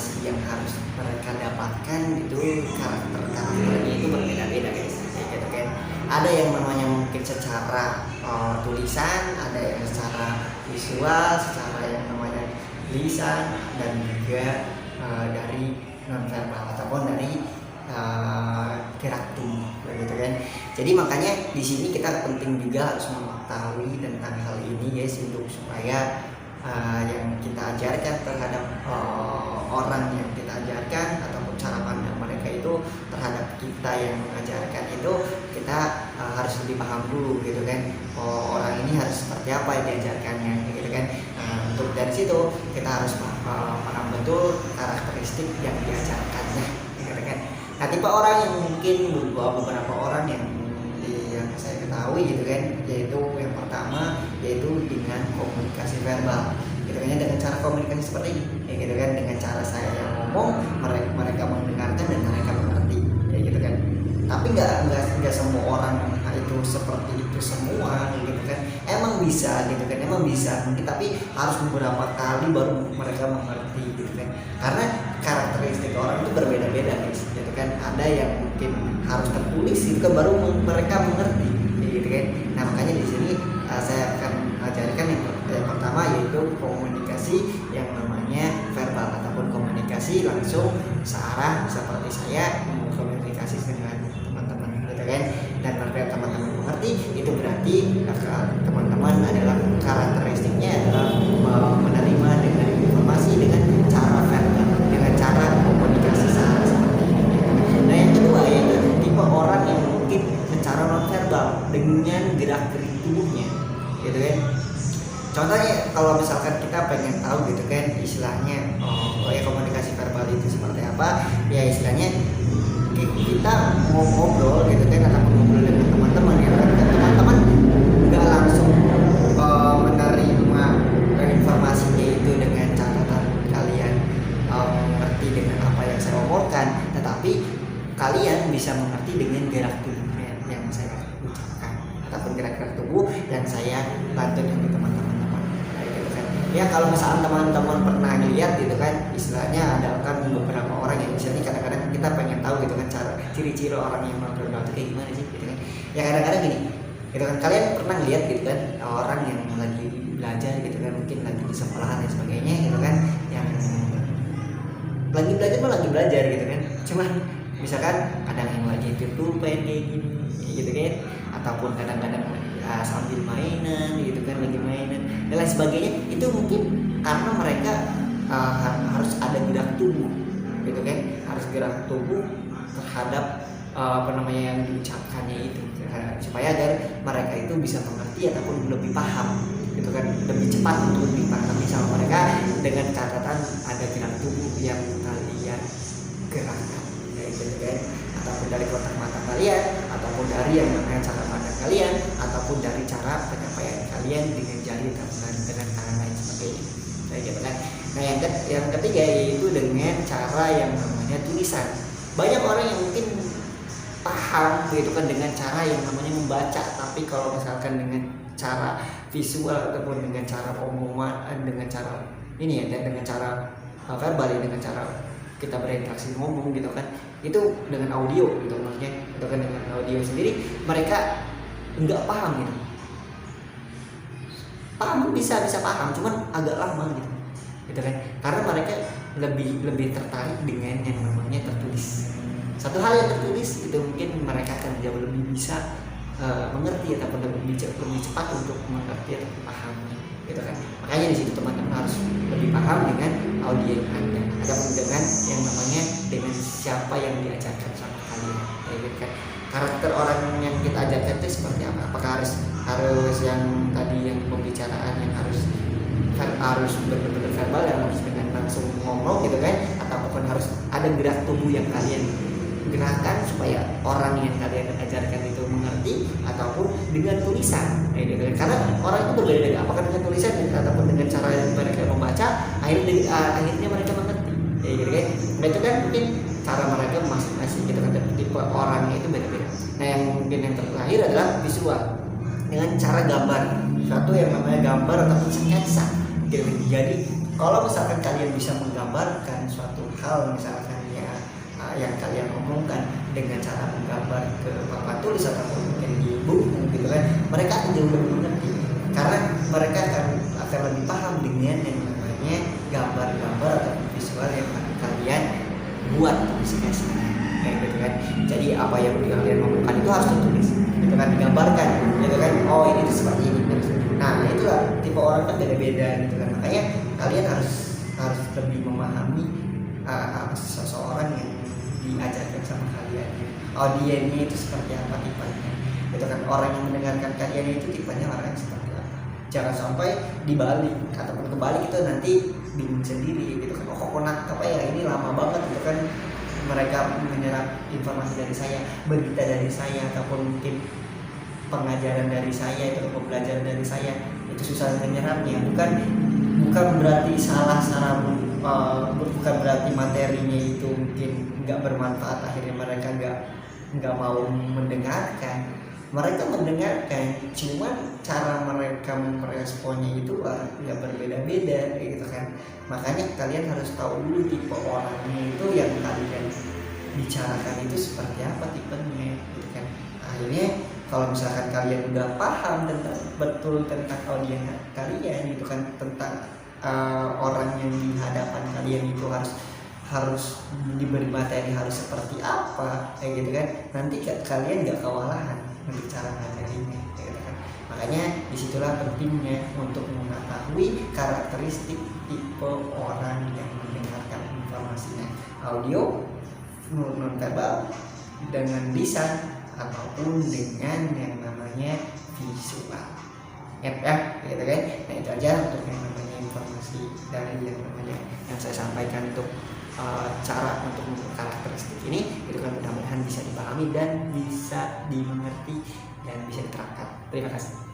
informasi yang harus mereka dapatkan itu karakternya itu berbeda-beda guys, kayak gitu kan. Ada yang namanya mungkin secara tulisan, ada yang secara visual, secara yang namanya lisan, dan juga dari nonverbal ataupun dari gerak tubuh, gitu kan. Jadi makanya di sini kita penting juga harus mengetahui tentang hal ini guys, untuk supaya yang kita ajarkan terhadap orang yang kita ajarkan ataupun cara pandang mereka itu terhadap kita yang mengajarkan itu kita harus lebih paham dulu, gitu kan. Orang ini harus seperti apa yang diajarkannya, gitu kan. Untuk dari situ kita harus paham betul karakteristik yang diajarkannya, gitu kan. Nah, tipe orang yang mungkin beberapa orang yang saya ketahui, gitu kan, yaitu yang pertama yaitu dengan komunikasi verbal, gitu kan. Dengan cara komunikasi seperti ini, gitu kan, dengan cara saya yang ngomong mereka mendengarkan dan mereka mengerti, gitu kan. Tapi nggak semua orang itu seperti itu semua, gitu kan. Emang bisa, gitu kan, emang bisa mungkin, tapi harus beberapa kali baru mereka mengerti, gitu kan. Karena karakteristik orang itu berbeda-beda guys, gitu kan. Ada yang mungkin harus tertulis itu kan baru mereka mengerti, gitu kan. Nah, makanya di sini saya akan ajarkan yang pertama yaitu komunikasi yang namanya verbal ataupun komunikasi langsung searah, seperti saya komunikasi dengan teman-teman, gitu kan. Dan apabila teman-teman mengerti, itu berarti teman-teman adalah karakteristiknya adalah menerima dengan informasi dengan cara verbal, dengan cara komunikasi searah seperti ini. Nah, yang kedua yaitu tipe orang yang mungkin secara nonverbal dengan gerak-gerik tubuhnya, gitu kan. Contohnya kalau misalkan kita pengen tahu, gitu kan, istilahnya ya komunikasi verbal itu seperti apa, ya istilahnya kita mau ngobrol, gitu kan, atau ngobrol dengan teman-teman, ya kan. Teman-teman nggak langsung menerima informasinya itu dengan catatan kalian mengerti dengan apa yang saya omongkan, tetapi kalian bisa mengerti dengan gerak tubuhnya yang saya ucapkan ataupun gerak-gerak tubuh yang saya bantu dengan teman-teman, gitu kan. Ya kalau misalnya teman-teman pernah lihat, gitu kan, istilahnya ada kan beberapa orang yang misalnya kadang-kadang kita pengen tahu, gitu kan, cara ciri-ciri orang yang nonverbal itu kayak gimana sih, gitu kan. Ya kadang-kadang gini, gitu kan, kalian pernah lihat, gitu kan, orang yang lagi belajar, gitu kan, mungkin lagi di sekolahan dan sebagainya, gitu kan, yang lagi belajar, gitu kan. Cuman misalkan kadang yang lagi pulpen kayak gini, gitu kan, ataupun kadang-kadang sambil mainan, gitu kan, lagi mainan dan lain sebagainya, itu mungkin karena mereka harus ada gerak tubuh, gitu kan, harus gerak tubuh terhadap yang diucapkannya itu, supaya agar mereka itu bisa mengerti ataupun lebih paham, gitu kan, lebih cepat untuk lebih paham. Misalnya mereka dengan catatan ada gerak tubuh yang kalian gerakkan, gitu kan, ataupun dari kontak mata kalian, ataupun dari yang namanya cara pandang kalian, ataupun dari cara penyampaian kalian dengan jari dan dengan tangan lain sebagainya, kayak gitu kan. Nah, yang ketiga yaitu dengan cara yang namanya tulisan. Banyak orang yang mungkin paham, gitu kan, dengan cara yang namanya membaca, tapi kalau misalkan dengan cara visual ataupun dengan cara omongan, dengan cara ini ya, dan dengan cara verbal, dengan cara kita berinteraksi ngomong, gitu kan, itu dengan audio, gitu maksudnya, itu kan dengan audio sendiri mereka nggak paham, gitu. Paham bisa paham, cuman agak lama, gitu kan, karena mereka lebih tertarik dengan yang namanya tertulis. Satu hal yang tertulis itu mungkin mereka akan jauh lebih bisa mengerti ataupun lebih cepat untuk mengerti atau paham, gitu kan. Makanya di situ teman-teman harus lebih paham dengan audio yang ada, ataupun dengan yang namanya dengan siapa yang diajarkan sama kalian, gitu kan. Karakter orang yang kita ajarkan itu seperti apa? Apakah harus yang tadi yang pembicaraan yang harus benar-benar verbal, yang harus dengan langsung ngomong, gitu kan, ataupun harus ada gerak tubuh yang kalian gerakan supaya orang yang kalian ajarkan itu mengerti, ataupun dengan tulisan, gitu kan. Karena orang itu berbeda-beda, apakah dengan tulisan ataupun dengan cara mereka membaca, akhirnya mereka mengerti, gitu kan. Nah, itu kan mungkin cara mereka masing-masing, gitu kan, tipe orangnya itu beda-beda. Nah, yang mungkin yang terakhir adalah visual, dengan cara gambar, satu yang namanya gambar ataupun sketsa, gitu. Jadi Kalau misalkan kalian bisa menggambarkan suatu hal misalkan ya yang kalian omongkan dengan cara menggambar ke papan tulis ataupun mungkin di buku gitu kan, mereka akan jauh lebih mengerti karena mereka akan lebih paham dengan yang namanya gambar-gambar atau visual yang kalian buat atau diskresi kayak gitu kan. Jadi apa yang kalian omongkan itu harus ditulis gitu kan, digambarkan gitu kan, oh ini seperti ini. Nah itulah tipe orang kan beda-beda gitu kan, makanya kalian harus lebih memahami seseorang yang diajarkan sama kalian, audiennya itu seperti apa tipenya gitu kan, orang yang mendengarkan kalian itu tipenya orang yang seperti apa. Jangan sampai dibalik ataupun kebalik, itu nanti bingung sendiri gitu kan, kok apa ya ini lama banget gitu kan mereka menyerap informasi dari saya, berita dari saya, ataupun mungkin pengajaran dari saya itu, pembelajaran dari saya itu susah menyerapnya. Bukan berarti salah cara, bukan berarti materinya itu mungkin nggak bermanfaat, akhirnya mereka nggak mau mendengarkan. Mereka mendengarkan, cuman cara mereka meresponnya itu ya berbeda-beda gitu kan. Makanya kalian harus tahu dulu tipe orangnya itu yang kalian bicarakan itu seperti apa tipenya gitu kan. Akhirnya kalau misalkan kalian udah paham tentang audiens kalian gitu kan, tentang orang yang di hadapan kalian itu harus diberi materi harus seperti apa kayak gitu kan, nanti kalian nggak kewalahan untuk cara materinya gitu kan. Makanya disitulah pentingnya untuk mengetahui karakteristik tipe orang yang mendengarkan informasinya, audio, nonverbal, dengan lisan, ataupun dengan yang namanya visual ya gitu kan. Nah itu aja untuk yang namanya informasi dari yang namanya yang saya sampaikan untuk cara untuk membuat karakteristik ini itu kan, mudah-mudahan bisa dipahami dan bisa dimengerti dan bisa diterapkan. Terima kasih.